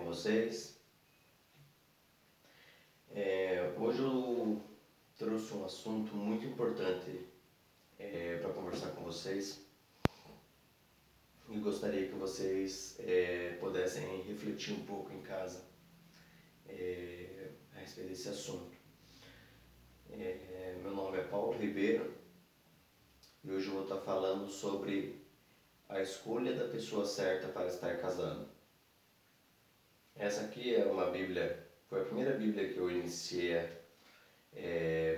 vocês? Hoje eu trouxe um assunto muito importante para conversar com vocês e gostaria que vocês pudessem refletir um pouco em casa a respeito desse assunto. Meu nome é Paulo Ribeiro e hoje eu vou estar falando sobre a escolha da pessoa certa para estar casado. Essa aqui é uma Bíblia, foi a primeira Bíblia que eu iniciei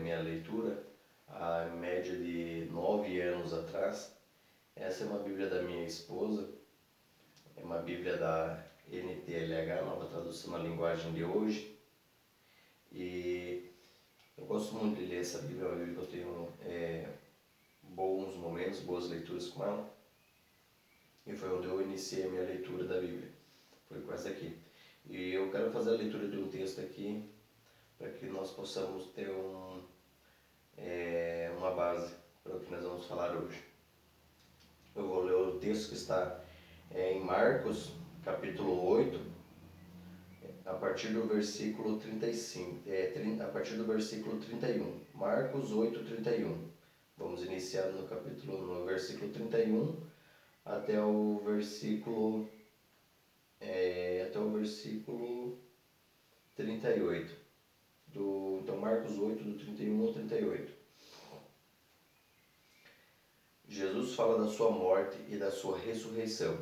minha leitura há média de 9 anos atrás. Essa é uma Bíblia da minha esposa, é uma Bíblia da NTLH, Nova Tradução na Linguagem de Hoje. E eu gosto muito de ler essa Bíblia, é uma Bíblia que eu tenho bons momentos, boas leituras com ela. E foi onde eu iniciei a minha leitura da Bíblia, foi com essa aqui. E eu quero fazer a leitura de um texto aqui, para que nós possamos ter uma base para o que nós vamos falar hoje. Eu vou ler o texto que está em Marcos, capítulo 8, a partir do versículo 35, a partir do versículo 31. Marcos 8, 31. Vamos iniciar no versículo 31 até o versículo 38. Então Marcos 8, do 31 ao 38. Jesus fala da sua morte e da sua ressurreição.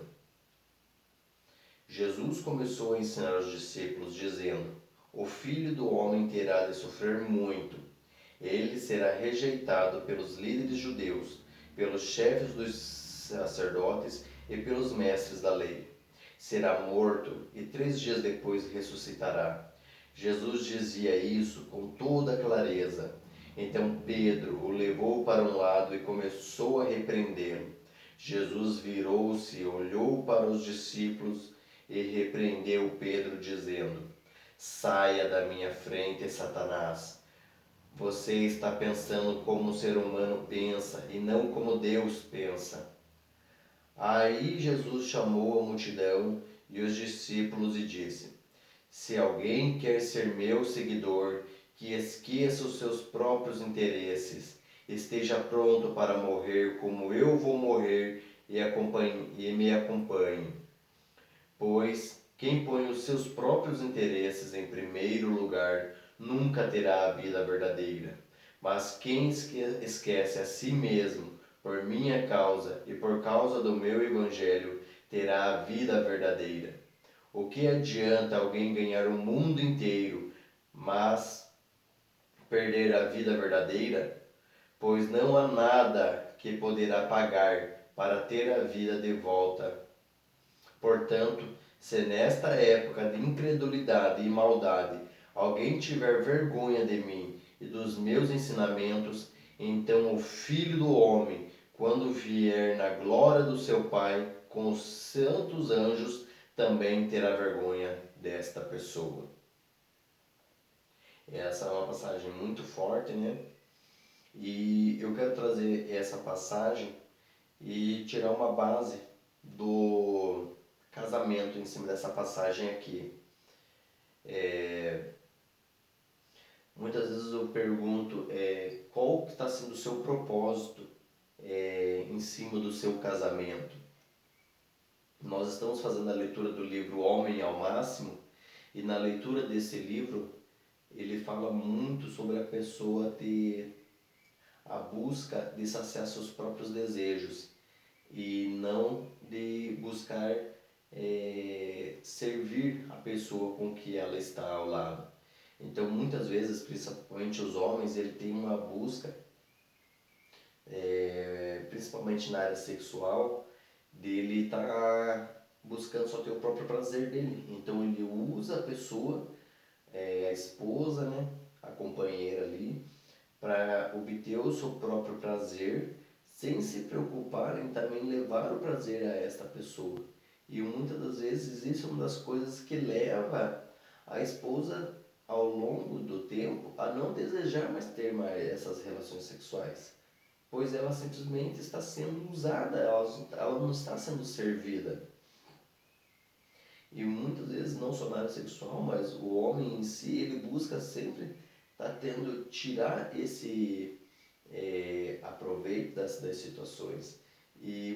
Jesus começou a ensinar aos discípulos, dizendo: O Filho do Homem terá de sofrer muito. Ele será rejeitado pelos líderes judeus, pelos chefes dos sacerdotes e pelos mestres da lei. Será morto e 3 dias depois ressuscitará. Jesus dizia isso com toda clareza. Então Pedro o levou para um lado e começou a repreendê-lo. Jesus virou-se, olhou para os discípulos e repreendeu Pedro, dizendo: Saia da minha frente, Satanás. Você está pensando como o ser humano pensa e não como Deus pensa. Aí Jesus chamou a multidão e os discípulos e disse: Se alguém quer ser meu seguidor, que esqueça os seus próprios interesses, esteja pronto para morrer como eu vou morrer e me acompanhe. Pois quem põe os seus próprios interesses em primeiro lugar nunca terá a vida verdadeira. Mas quem esquece a si mesmo por minha causa e por causa do meu evangelho terá a vida verdadeira. O que adianta alguém ganhar o mundo inteiro, mas perder a vida verdadeira? Pois não há nada que poderá pagar para ter a vida de volta. Portanto, se nesta época de incredulidade e maldade alguém tiver vergonha de mim e dos meus ensinamentos, então o Filho do Homem, quando vier na glória do seu Pai com os santos anjos, também terá vergonha desta pessoa. Essa é uma passagem muito forte, né? E eu quero trazer essa passagem e tirar uma base do casamento em cima dessa passagem aqui. Muitas vezes eu pergunto qual que está sendo o seu propósito em cima do seu casamento. Nós estamos fazendo a leitura do livro Homem ao Máximo, e na leitura desse livro ele fala muito sobre a pessoa ter a busca de saciar seus próprios desejos e não de buscar servir a pessoa com que ela está ao lado. Então muitas vezes, principalmente os homens, ele tem uma busca, principalmente na área sexual, dele estar buscando só ter o próprio prazer dele. Então ele usa a pessoa, a esposa, né, a companheira ali, para obter o seu próprio prazer, sem se preocupar em também levar o prazer a esta pessoa. E muitas das vezes isso é uma das coisas que leva a esposa ao longo do tempo a não desejar mais ter essas relações sexuais, pois ela simplesmente está sendo usada, ela não está sendo servida. E muitas vezes não só na área sexual, mas o homem em si, ele busca sempre estar tendo, tirar esse aproveito das situações. E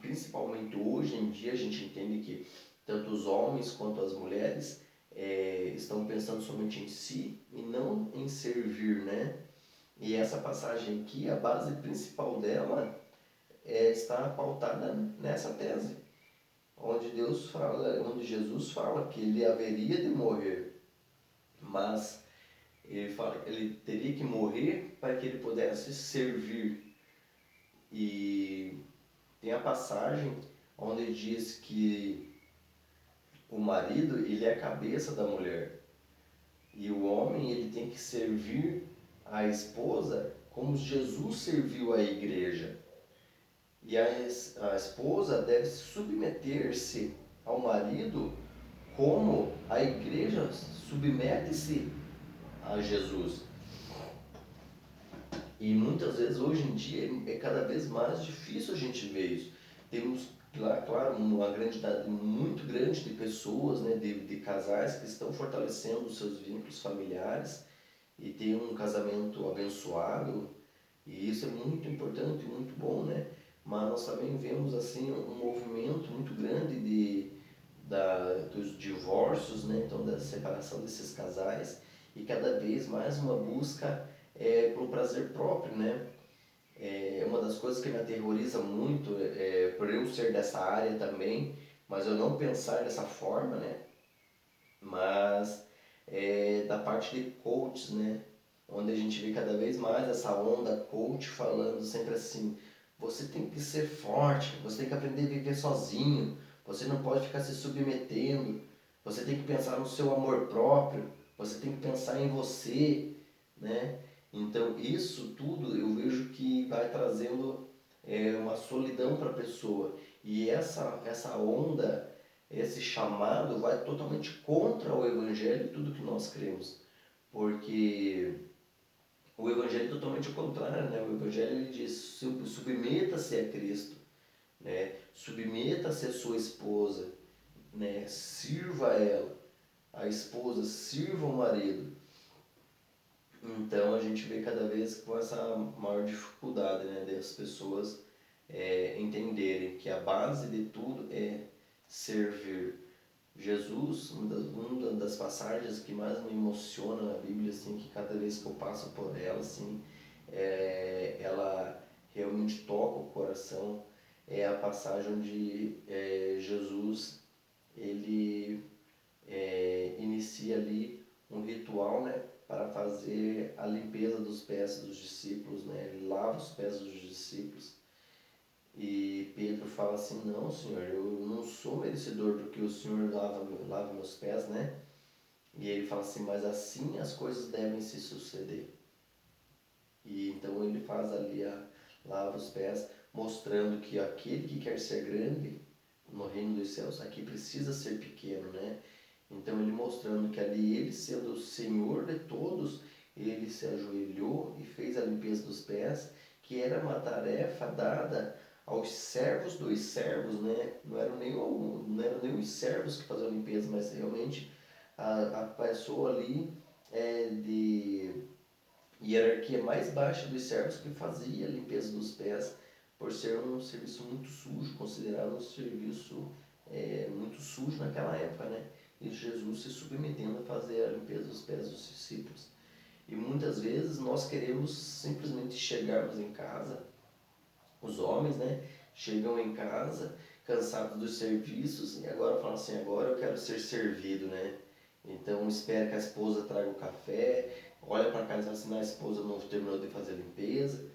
principalmente hoje em dia a gente entende que tanto os homens quanto as mulheres estão pensando somente em si e não em servir, né? E essa passagem aqui, a base principal dela está pautada nessa tese, onde Deus fala, onde Jesus fala que ele haveria de morrer, mas ele fala que ele teria que morrer para que ele pudesse servir. E tem a passagem onde diz que o marido ele é a cabeça da mulher e o homem ele tem que servir a esposa como Jesus serviu a igreja. E a esposa deve submeter-se ao marido como a igreja submete-se a Jesus. E muitas vezes hoje em dia é cada vez mais difícil a gente ver isso. Temos, claro, uma quantidade muito grande de pessoas, né, de casais que estão fortalecendo os seus vínculos familiares e tem um casamento abençoado, e isso é muito importante, muito bom, né? Mas nós também vemos assim um movimento muito grande dos divórcios, né? Então da separação desses casais e cada vez mais uma busca pelo prazer próprio, né? Uma das coisas que me aterroriza muito por eu ser dessa área também, mas eu não pensar dessa forma, né? Mas da parte de coaches, né? Onde a gente vê cada vez mais essa onda coach falando sempre assim, você tem que ser forte, você tem que aprender a viver sozinho, você não pode ficar se submetendo, você tem que pensar no seu amor próprio, você tem que pensar em você, né? Então isso tudo eu vejo que vai trazendo uma solidão para a pessoa. E essa onda, esse chamado vai totalmente contra o Evangelho e tudo que nós cremos. Porque o Evangelho é totalmente o contrário, né? O Evangelho ele diz, submeta-se a Cristo, né? Submeta-se a sua esposa, né? Sirva a ela, a esposa sirva o marido. Então a gente vê cada vez com essa maior dificuldade, né? Das pessoas entenderem que a base de tudo é servir. Jesus, uma das passagens que mais me emociona na Bíblia, assim, que cada vez que eu passo por ela, assim, ela realmente toca o coração, é a passagem onde Jesus, ele inicia ali um ritual, né, para fazer a limpeza dos pés dos discípulos, né, ele lava os pés dos discípulos. E Pedro fala assim, não, Senhor, eu não sou merecedor do que o Senhor lava meus pés, né? E ele fala assim, mas assim as coisas devem se suceder. E então ele faz ali, lava os pés, mostrando que aquele que quer ser grande no reino dos céus, aqui precisa ser pequeno, né? Então ele mostrando que ali ele sendo o Senhor de todos, ele se ajoelhou e fez a limpeza dos pés, que era uma tarefa dada aos servos dos servos, né? Não eram nem os servos que faziam a limpeza, mas realmente a pessoa ali de hierarquia mais baixa dos servos que fazia a limpeza dos pés, por ser um serviço muito sujo, considerado um serviço muito sujo naquela época, né? E Jesus se submetendo a fazer a limpeza dos pés dos discípulos. E muitas vezes nós queremos simplesmente chegarmos em casa, os homens, né? Chegam em casa cansados dos serviços e agora falam assim, agora eu quero ser servido, né? Então espera que a esposa traga o café, olha para casa e fala assim, a esposa não terminou de fazer a limpeza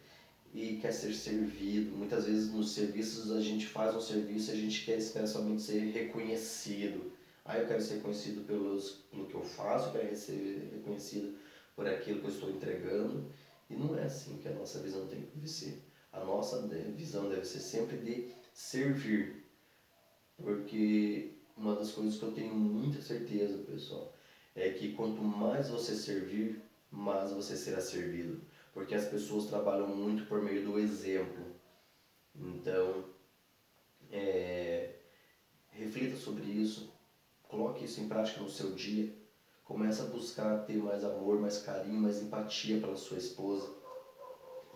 e quer ser servido. Muitas vezes nos serviços a gente faz um serviço e a gente espera somente ser reconhecido. Eu quero ser reconhecido pelo que eu faço, eu quero ser reconhecido por aquilo que eu estou entregando. E não é assim que a nossa visão tem que ser. A nossa visão deve ser sempre de servir. Porque uma das coisas que eu tenho muita certeza, pessoal, é que quanto mais você servir, mais você será servido. Porque as pessoas trabalham muito por meio do exemplo. Então, reflita sobre isso. isso em prática no seu dia. Começa a buscar ter mais amor, mais carinho, mais empatia pela sua esposa.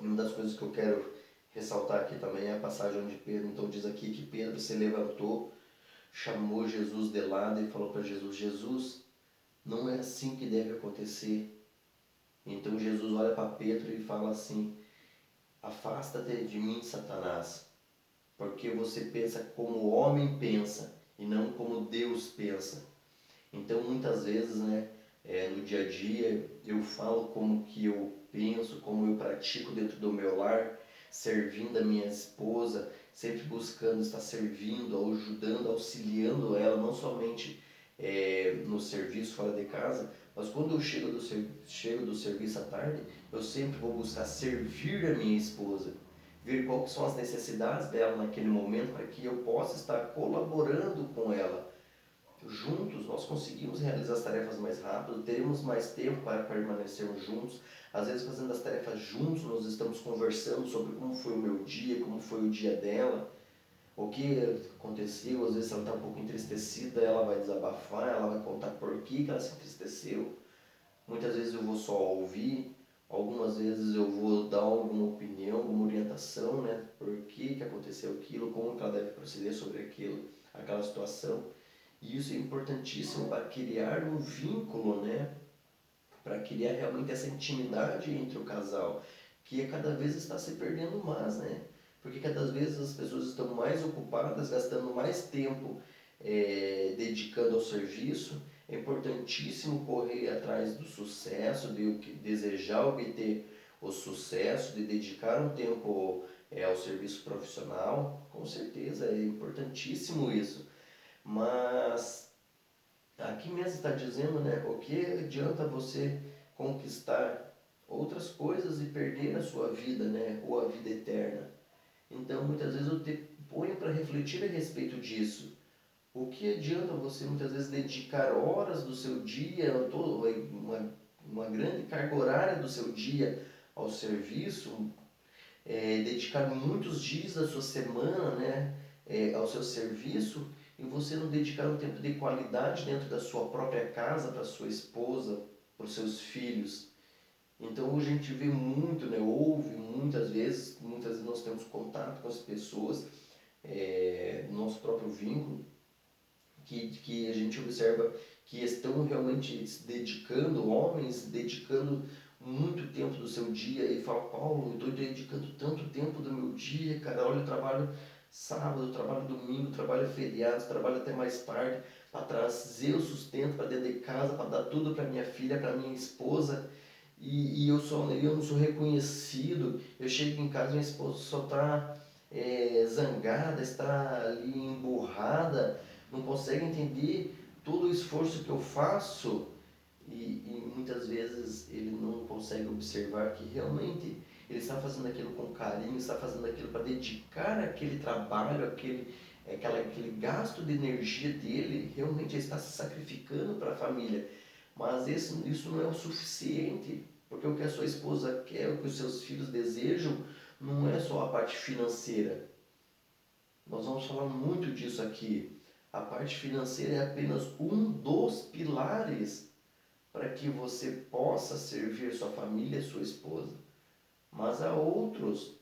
E uma das coisas que eu quero ressaltar aqui também é a passagem de Pedro. Então diz aqui que Pedro se levantou, chamou Jesus de lado e falou para Jesus: Jesus, não é assim que deve acontecer. Então Jesus olha para Pedro e fala assim: afasta-te de mim, Satanás, porque você pensa como o homem pensa e não como Deus pensa. Então muitas vezes, né, no dia a dia eu falo como que eu penso, como eu pratico dentro do meu lar, servindo a minha esposa, sempre buscando estar servindo, ajudando, auxiliando ela, não somente no serviço fora de casa, mas quando eu chego do serviço à tarde, eu sempre vou buscar servir a minha esposa, ver quais são as necessidades dela naquele momento para que eu possa estar colaborando com ela. Juntos nós conseguimos realizar as tarefas mais rápido, teremos mais tempo para permanecermos juntos. Às vezes, fazendo as tarefas juntos, nós estamos conversando sobre como foi o meu dia, como foi o dia dela, o que aconteceu. Às vezes ela está um pouco entristecida, ela vai desabafar, ela vai contar por que ela se entristeceu. Muitas vezes eu vou só ouvir, algumas vezes eu vou dar alguma opinião, alguma orientação, né? Por que aconteceu aquilo, como que ela deve proceder sobre aquilo, aquela situação. E isso é importantíssimo para criar um vínculo, né? Para criar realmente essa intimidade entre o casal, que cada vez está se perdendo mais, né? Porque cada vez as pessoas estão mais ocupadas, gastando mais tempo dedicando ao serviço. É importantíssimo correr atrás do sucesso, de desejar obter o sucesso, de dedicar um tempo ao serviço profissional. Com certeza, é importantíssimo isso. Mas aqui mesmo está dizendo, né, o que adianta você conquistar outras coisas e perder a sua vida, né, ou a vida eterna. Então muitas vezes eu te ponho para refletir a respeito disso. O que adianta você muitas vezes dedicar horas do seu dia, uma grande carga horária do seu dia ao serviço, dedicar muitos dias da sua semana, né, ao seu serviço, e você não dedicar um tempo de qualidade dentro da sua própria casa, para sua esposa, para os seus filhos. Então hoje a gente vê muito, né, ouve muitas vezes nós temos contato com as pessoas, no nosso próprio vínculo, que a gente observa que estão realmente se dedicando, homens dedicando muito tempo do seu dia e fala: Paulo, eu estou dedicando tanto tempo do meu dia, cara, olha, eu trabalho sábado, eu trabalho domingo, eu trabalho feriados, trabalho até mais tarde para trazer o sustento para dentro de casa, para dar tudo para minha filha, para minha esposa, e eu não sou reconhecido. Eu chego em casa e minha esposa só está zangada, está ali emburrada, não consegue entender todo o esforço que eu faço, e muitas vezes ele não consegue observar que realmente ele está fazendo aquilo com carinho, está fazendo aquilo para dedicar aquele trabalho, aquele gasto de energia dele, realmente ele está se sacrificando para a família. Mas isso não é o suficiente, porque o que a sua esposa quer, o que os seus filhos desejam, não é só a parte financeira. Nós vamos falar muito disso aqui. A parte financeira é apenas um dos pilares para que você possa servir sua família e sua esposa. Mas há outras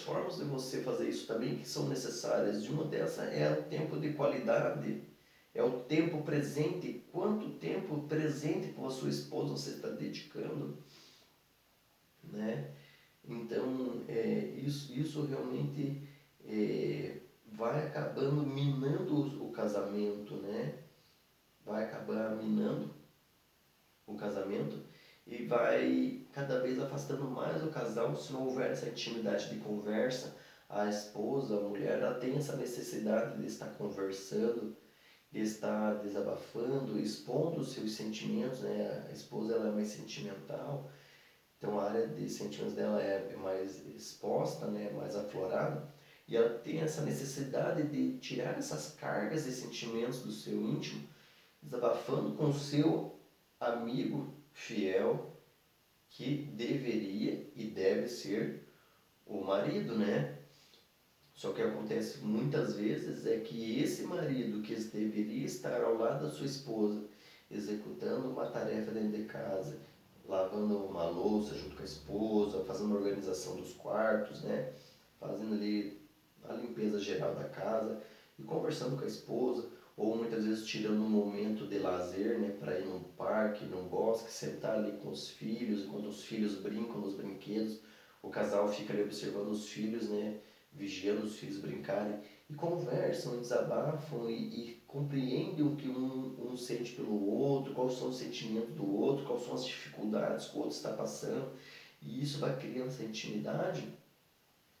formas de você fazer isso também que são necessárias. E uma dessas é o tempo de qualidade, é o tempo presente. Quanto tempo presente com a sua esposa você está dedicando, né? Então, isso realmente vai acabando minando o casamento, né? Vai acabar minando o casamento e vai cada vez afastando mais o casal se não houver essa intimidade de conversa. A esposa, a mulher, ela tem essa necessidade de estar conversando, de estar desabafando, expondo os seus sentimentos, né? A esposa, ela é mais sentimental, então a área de sentimentos dela é mais exposta, né? Mais aflorada, e ela tem essa necessidade de tirar essas cargas de sentimentos do seu íntimo, desabafando com o seu amigo fiel, que deveria e deve ser o marido, né? Só que acontece muitas vezes é que esse marido que deveria estar ao lado da sua esposa, executando uma tarefa dentro de casa, lavando uma louça junto com a esposa, fazendo a organização dos quartos, né? Fazendo ali a limpeza geral da casa e conversando com a esposa, ou muitas vezes tirando um momento de lazer, né, para ir num parque, num bosque, sentar ali com os filhos, enquanto os filhos brincam nos brinquedos, o casal fica ali observando os filhos, né, vigiando os filhos brincarem, e conversam, e desabafam e compreendem o que um sente pelo outro, quais são os sentimentos do outro, quais são as dificuldades que o outro está passando, e isso vai criando essa intimidade.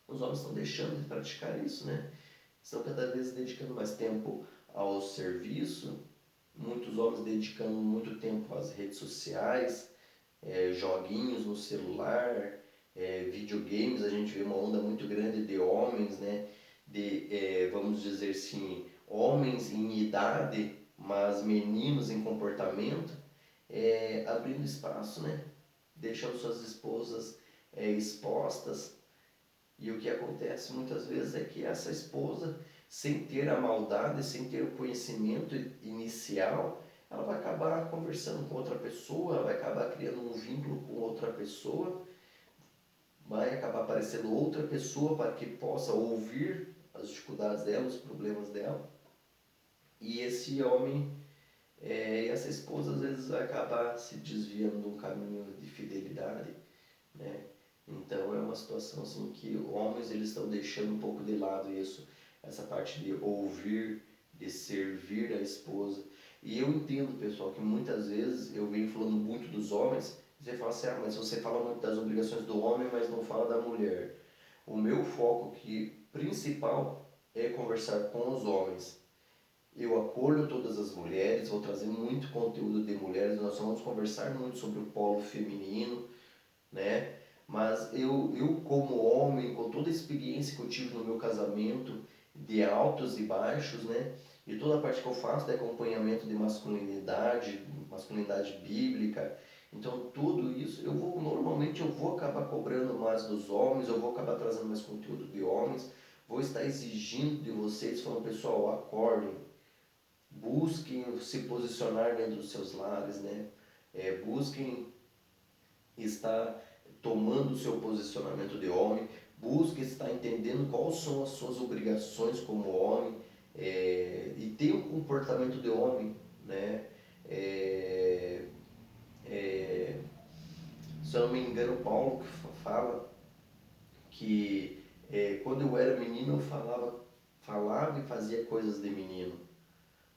Os homens estão deixando de praticar isso, né? Estão cada vez dedicando mais tempo ao serviço, muitos homens dedicando muito tempo às redes sociais, joguinhos no celular, videogames. A gente vê uma onda muito grande de homens, né? Vamos dizer assim, homens em idade, mas meninos em comportamento, abrindo espaço, né? Deixando suas esposas expostas. E o que acontece muitas vezes é que essa esposa, sem ter a maldade, sem ter o conhecimento inicial, ela vai acabar conversando com outra pessoa, ela vai acabar criando um vínculo com outra pessoa, vai acabar aparecendo outra pessoa para que possa ouvir as dificuldades dela, os problemas dela. E esse homem e essa esposa às vezes vai acabar se desviando de um caminho de fidelidade, né? Então é uma situação assim que homens eles estão deixando um pouco de lado isso, essa parte de ouvir, de servir a esposa. E eu entendo, pessoal, que muitas vezes eu venho falando muito dos homens, você fala assim, mas você fala muito das obrigações do homem, mas não fala da mulher. O meu foco principal é conversar com os homens. Eu acolho todas as mulheres, vou trazer muito conteúdo de mulheres, nós vamos conversar muito sobre o polo feminino, né? Mas eu como homem, com toda a experiência que eu tive no meu casamento, de altos e baixos, né? E toda a parte que eu faço de acompanhamento de masculinidade, masculinidade bíblica, então tudo isso normalmente eu vou acabar cobrando mais dos homens, eu vou acabar trazendo mais conteúdo de homens, vou estar exigindo de vocês, falando, pessoal, acordem, busquem se posicionar dentro dos seus lares, né? Busquem estar tomando o seu posicionamento de homem, busque estar entendendo quais são as suas obrigações como homem, e ter um comportamento de homem, né? É, é, Se eu não me engano, Paulo que fala que quando eu era menino eu falava e fazia coisas de menino,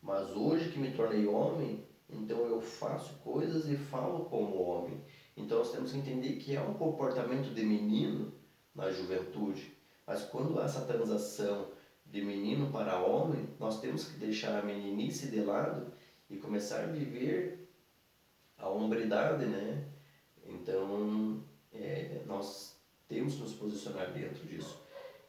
mas hoje que me tornei homem, então eu faço coisas e falo como homem. Então nós temos que entender que é um comportamento de menino na juventude, mas quando há essa transação de menino para homem, nós temos que deixar a meninice de lado e começar a viver a hombridade, né? Então nós temos que nos posicionar dentro disso.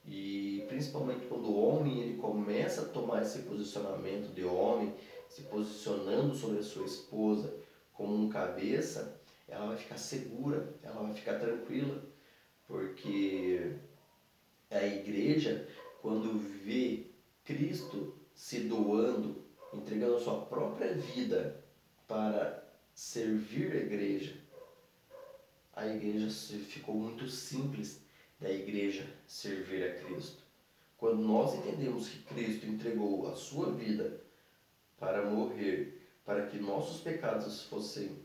E principalmente quando o homem ele começa a tomar esse posicionamento de homem, se posicionando sobre a sua esposa como um cabeça, ela vai ficar segura, ela vai ficar tranquila, porque a igreja, quando vê Cristo se doando, entregando a sua própria vida para servir a igreja ficou muito simples da igreja servir a Cristo. Quando nós entendemos que Cristo entregou a sua vida para morrer, para que nossos pecados fossem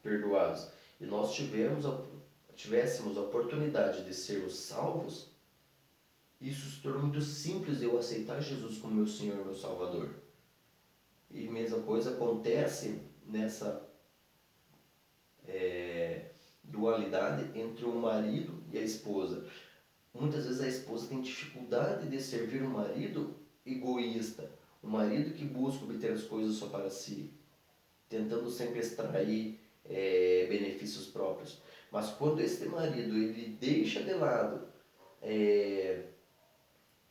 perdoados, e nós tivéssemos a oportunidade de sermos salvos, isso se tornou muito simples eu aceitar Jesus como meu Senhor e meu Salvador. E a mesma coisa acontece nessa dualidade entre o marido e a esposa. Muitas vezes a esposa tem dificuldade de servir um marido egoísta, um marido que busca obter as coisas só para si, tentando sempre extrair benefícios próprios. Mas quando este marido ele deixa de lado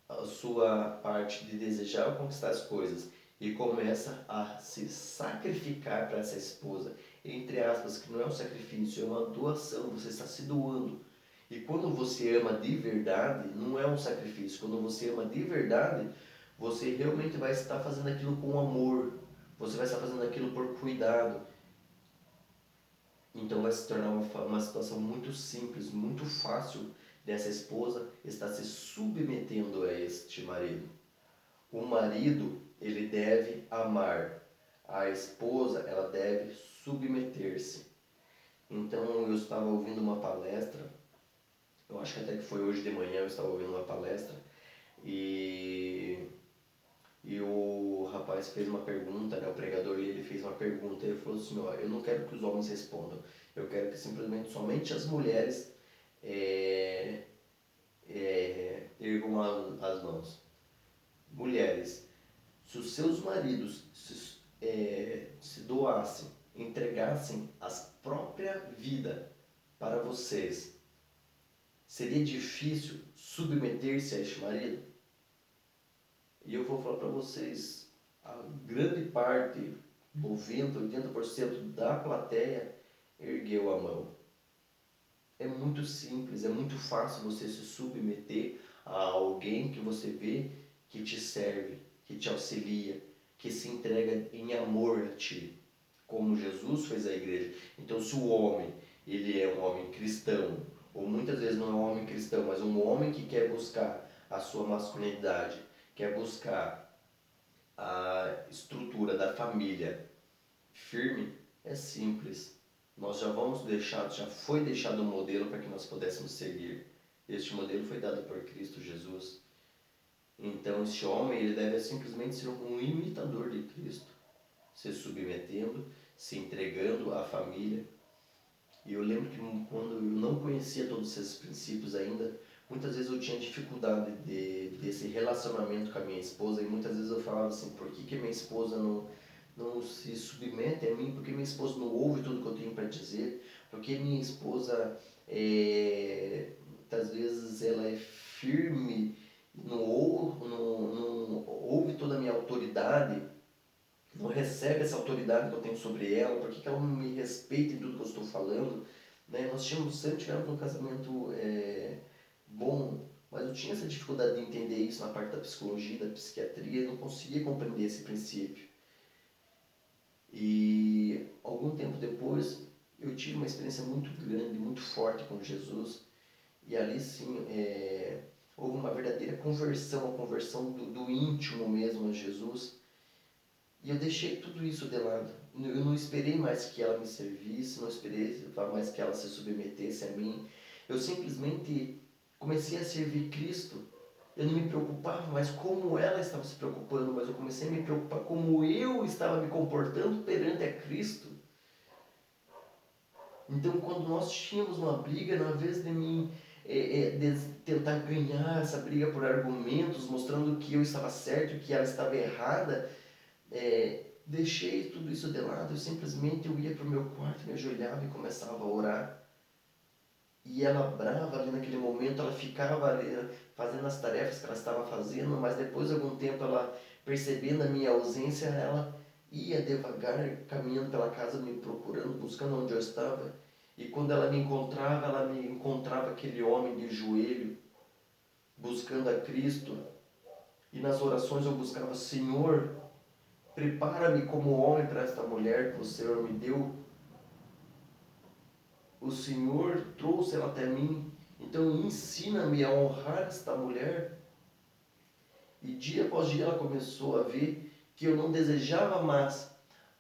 a sua parte de desejar conquistar as coisas e começa a se sacrificar para essa esposa, entre aspas, que não é um sacrifício, é uma doação, você está se doando. E quando você ama de verdade, não é um sacrifício. Quando você ama de verdade, você realmente vai estar fazendo aquilo com amor. Você vai estar fazendo aquilo por cuidado. Então vai se tornar uma situação muito simples, muito fácil dessa esposa estar se submetendo a este marido. O marido, ele deve amar. A esposa, ela deve submeter-se. Então eu estava ouvindo uma palestra, eu acho que até que foi hoje de manhã eu estava ouvindo uma palestra, e, e o rapaz fez uma pergunta, né, o pregador ele fez uma pergunta, ele falou assim, ó, eu não quero que os homens respondam, eu quero que simplesmente somente as mulheres ergam as mãos. Mulheres, se os seus maridos se doassem, entregassem a própria vida para vocês, seria difícil submeter-se a este marido? E eu vou falar para vocês, a grande parte, 90, 80% da plateia ergueu a mão. É muito simples, é muito fácil você se submeter a alguém que você vê que te serve, que te auxilia, que se entrega em amor a ti, como Jesus fez a igreja. Então, se o homem, ele é um homem cristão, ou muitas vezes não é um homem cristão, mas um homem que quer buscar a sua masculinidade, quer buscar a estrutura da família firme, é simples. Nós já foi deixado um modelo para que nós pudéssemos seguir. Este modelo foi dado por Cristo Jesus. Então, este homem, ele deve simplesmente ser um imitador de Cristo, se submetendo, se entregando à família. E eu lembro que quando eu não conhecia todos esses princípios ainda, muitas vezes eu tinha dificuldade desse relacionamento com a minha esposa, e muitas vezes eu falava assim, por que minha esposa não se submete a mim? Por que minha esposa não ouve tudo que eu tenho para dizer? Por que minha esposa, muitas vezes, ela é firme, não ouve toda a minha autoridade, não recebe essa autoridade que eu tenho sobre ela? Por que ela não me respeita em tudo que eu estou falando? Né? Nós sempre tivemos um casamento bom, mas eu tinha essa dificuldade de entender isso na parte da psicologia, da psiquiatria, e não conseguia compreender esse princípio. E algum tempo depois eu tive uma experiência muito grande, muito forte com Jesus, e ali sim houve uma verdadeira conversão, a conversão do íntimo mesmo a Jesus. E eu deixei tudo isso de lado. Eu não esperei mais que ela me servisse, não esperei mais que ela se submetesse a mim. Eu simplesmente comecei a servir Cristo. Eu não me preocupava mais como ela estava se preocupando, mas eu comecei a me preocupar como eu estava me comportando perante a Cristo. Então, quando nós tínhamos uma briga, na vez de mim de tentar ganhar essa briga por argumentos, mostrando que eu estava certo e que ela estava errada, deixei tudo isso de lado. Eu ia para o meu quarto, me ajoelhava e começava a orar. E ela brava ali naquele momento, ela ficava ali fazendo as tarefas que ela estava fazendo, mas depois de algum tempo, ela percebendo a minha ausência, ela ia devagar, caminhando pela casa, me procurando, buscando onde eu estava. E quando ela me encontrava aquele homem de joelho, buscando a Cristo. E nas orações eu buscava, Senhor, prepara-me como homem para esta mulher que o Senhor me deu. O Senhor trouxe ela até mim, então ensina-me a honrar esta mulher. E dia após dia ela começou a ver que eu não desejava mais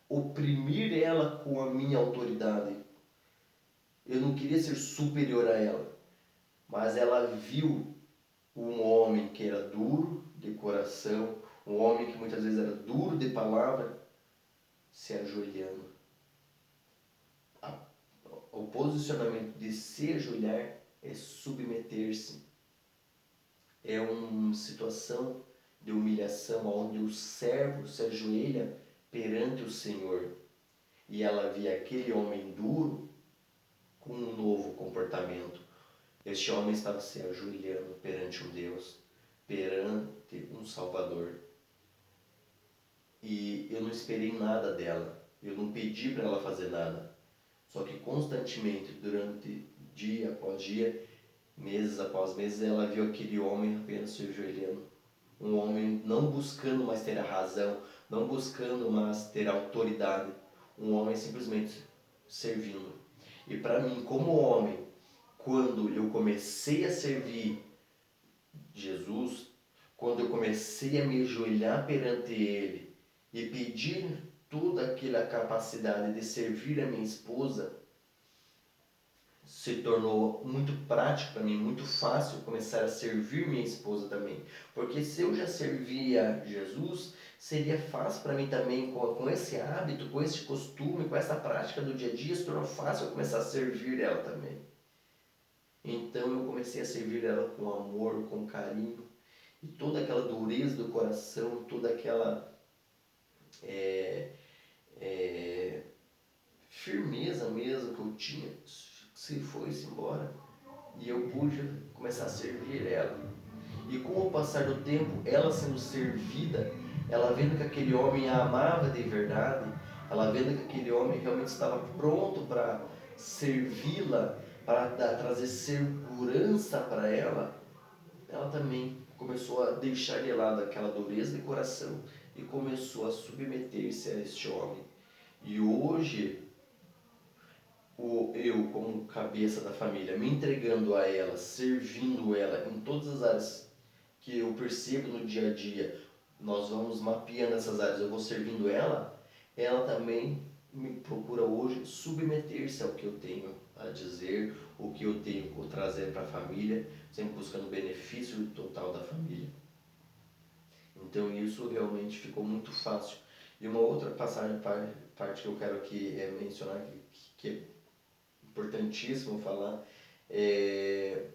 oprimir ela com a minha autoridade. Eu não queria ser superior a ela, mas ela viu um homem que era duro de coração, um homem que muitas vezes era duro de palavra, se ajoelhando. O posicionamento de se ajoelhar é submeter-se. É uma situação de humilhação onde o servo se ajoelha perante o Senhor. E ela via aquele homem duro com um novo comportamento. Este homem estava se ajoelhando perante um Deus, perante um Salvador. E eu não esperei nada dela. Eu não pedi para ela fazer nada. Só que constantemente, durante dia após dia, Meses após meses, ela viu aquele homem apenas se ajoelhando. Um homem não buscando mais ter a razão, não buscando mais ter a autoridade. Um homem simplesmente servindo. E para mim, como homem, quando eu comecei a servir Jesus, quando eu comecei a me ajoelhar perante Ele e pedir toda aquela capacidade de servir a minha esposa, se tornou muito prático para mim, muito fácil começar a servir minha esposa também. Porque se eu já servia Jesus, seria fácil para mim também, com esse hábito, com esse costume, com essa prática do dia a dia, se tornou fácil eu começar a servir ela também. Então eu comecei a servir ela com amor, com carinho, e toda aquela dureza do coração, toda aquela firmeza mesmo que eu tinha, se foi-se embora. E eu pude começar a servir ela. E com o passar do tempo, ela sendo servida, ela vendo que aquele homem a amava de verdade, ela vendo que aquele homem realmente estava pronto para servi-la, para trazer segurança para ela, ela também começou a deixar de lado aquela dureza de coração e começou a submeter-se a este homem. E hoje, eu como cabeça da família, me entregando a ela, servindo ela em todas as áreas que eu percebo no dia a dia, nós vamos mapeando essas áreas, eu vou servindo ela, ela também me procura hoje submeter-se ao que eu tenho a dizer, o que eu tenho a trazer para a família, sempre buscando o benefício total da família. Então isso realmente ficou muito fácil. E uma outra passagem, parte que eu quero aqui mencionar, que é importantíssimo falar, é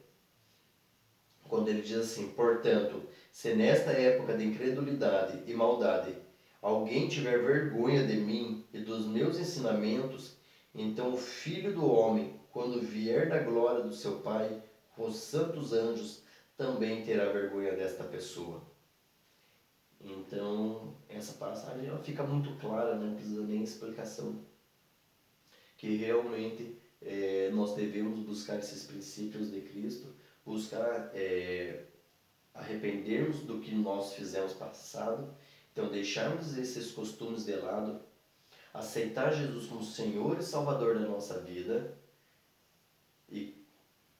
quando ele diz assim: portanto, se nesta época de incredulidade e maldade alguém tiver vergonha de mim e dos meus ensinamentos, então o Filho do Homem, quando vier da glória do seu Pai com os santos anjos, também terá vergonha desta pessoa. Então, essa passagem ela fica muito clara, não precisa nem explicação, que realmente nós devemos buscar esses princípios de Cristo, buscar arrependermos do que nós fizemos passado, então deixarmos esses costumes de lado, aceitar Jesus como Senhor e Salvador da nossa vida e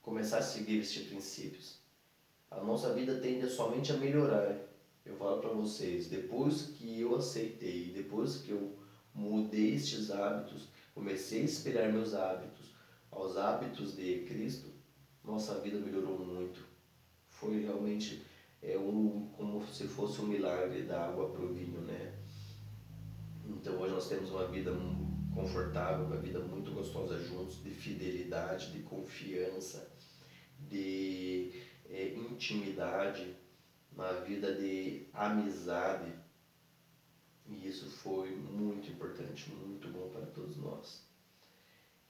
começar a seguir estes princípios. A nossa vida tende somente a melhorar. Eu falo para vocês, depois que eu aceitei, depois que eu mudei estes hábitos, comecei a espelhar meus hábitos aos hábitos de Cristo, nossa vida melhorou muito. Foi realmente como se fosse um milagre da água para o vinho, né? Então hoje nós temos uma vida confortável, uma vida muito gostosa juntos, de fidelidade, de confiança, de intimidade, uma vida de amizade. E isso foi muito importante, muito bom para todos nós.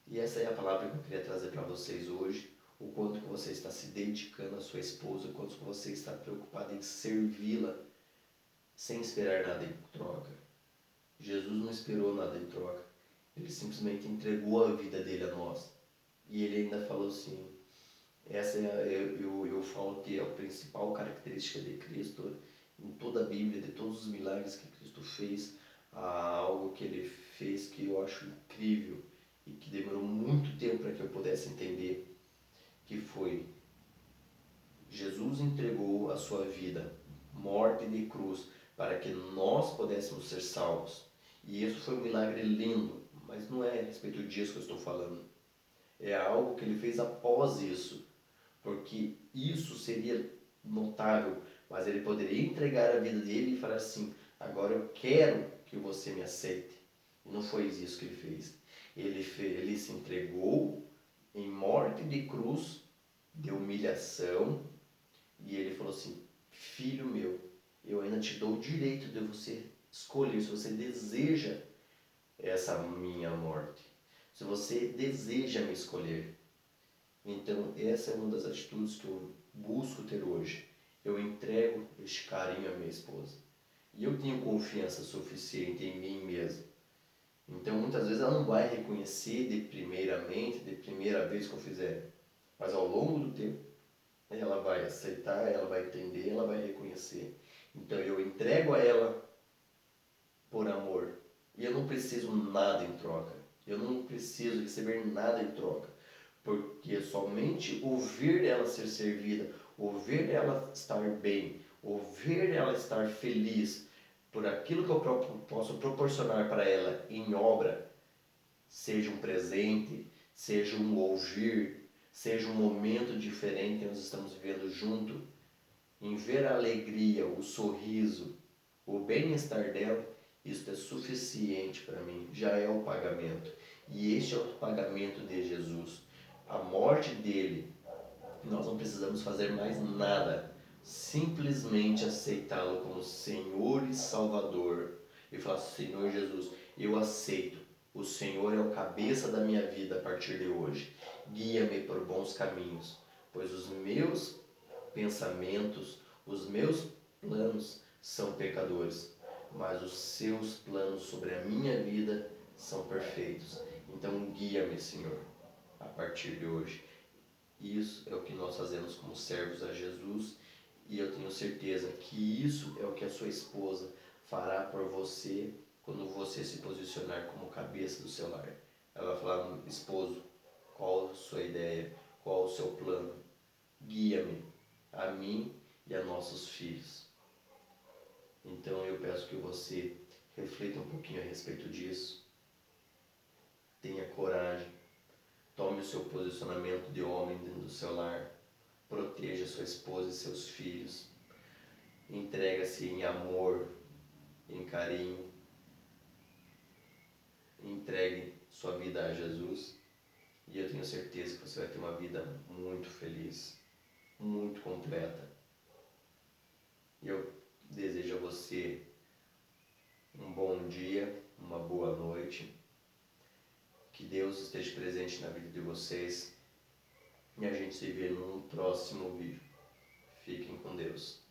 E essa é a palavra que eu queria trazer para vocês hoje. O quanto que você está se dedicando à sua esposa, o quanto que você está preocupado em servi-la sem esperar nada em troca. Jesus não esperou nada em troca. Ele simplesmente entregou a vida dele a nós. E ele ainda falou assim, essa eu falo que é a principal característica de Cristo em toda a Bíblia, de todos os milagres que Cristo fez, há algo que ele fez que eu acho incrível e que demorou muito tempo para que eu pudesse entender, que foi: Jesus entregou a sua vida, morte de cruz, para que nós pudéssemos ser salvos. E isso foi um milagre lindo, mas não é a respeito disso que eu estou falando. É algo que ele fez após isso, porque isso seria notável, mas ele poderia entregar a vida dele e falar assim: agora eu quero que você me aceite. E não foi isso que ele fez. Ele se entregou em morte de cruz, de humilhação, e ele falou assim: filho meu, eu ainda te dou o direito de você escolher se você deseja essa minha morte, se você deseja me escolher. Então essa é uma das atitudes que eu busco ter hoje. Eu entrego este carinho à minha esposa. E eu tenho confiança suficiente em mim mesmo. Então muitas vezes ela não vai reconhecer de primeira vez que eu fizer. Mas ao longo do tempo, ela vai aceitar, ela vai entender, ela vai reconhecer. Então eu entrego a ela por amor. E eu não preciso nada em troca. Eu não preciso receber nada em troca. Porque somente ouvir ela ser servida, ouvir ela estar bem, ouvir ela estar feliz por aquilo que eu posso proporcionar para ela em obra, seja um presente, seja um ouvir, seja um momento diferente que nós estamos vivendo junto, em ver a alegria, o sorriso, o bem-estar dela, isso é suficiente para mim, já é o pagamento. E este é o pagamento de Jesus. A morte dele, nós não precisamos fazer mais nada, simplesmente aceitá-lo como Senhor e Salvador. E falar: Senhor Jesus, eu aceito. O Senhor é o cabeça da minha vida a partir de hoje. Guia-me por bons caminhos, pois os meus pensamentos, os meus planos são pecadores, mas os seus planos sobre a minha vida são perfeitos. Então guia-me, Senhor, a partir de hoje. Isso é o que nós fazemos como servos a Jesus, e eu tenho certeza que isso é o que a sua esposa fará por você quando você se posicionar como cabeça do seu lar. Ela vai falar: esposo, qual a sua ideia? Qual o seu plano? Guia-me, a mim e a nossos filhos. Então eu peço que você reflita um pouquinho a respeito disso, tenha coragem, tome o seu posicionamento de homem dentro do seu lar, proteja sua esposa e seus filhos, entrega-se em amor, em carinho, entregue sua vida a Jesus, e eu tenho certeza que você vai ter uma vida muito feliz, muito completa. E eu desejo a você um bom dia, uma boa noite, que Deus esteja presente na vida de vocês, e a gente se vê num próximo vídeo. Fiquem com Deus.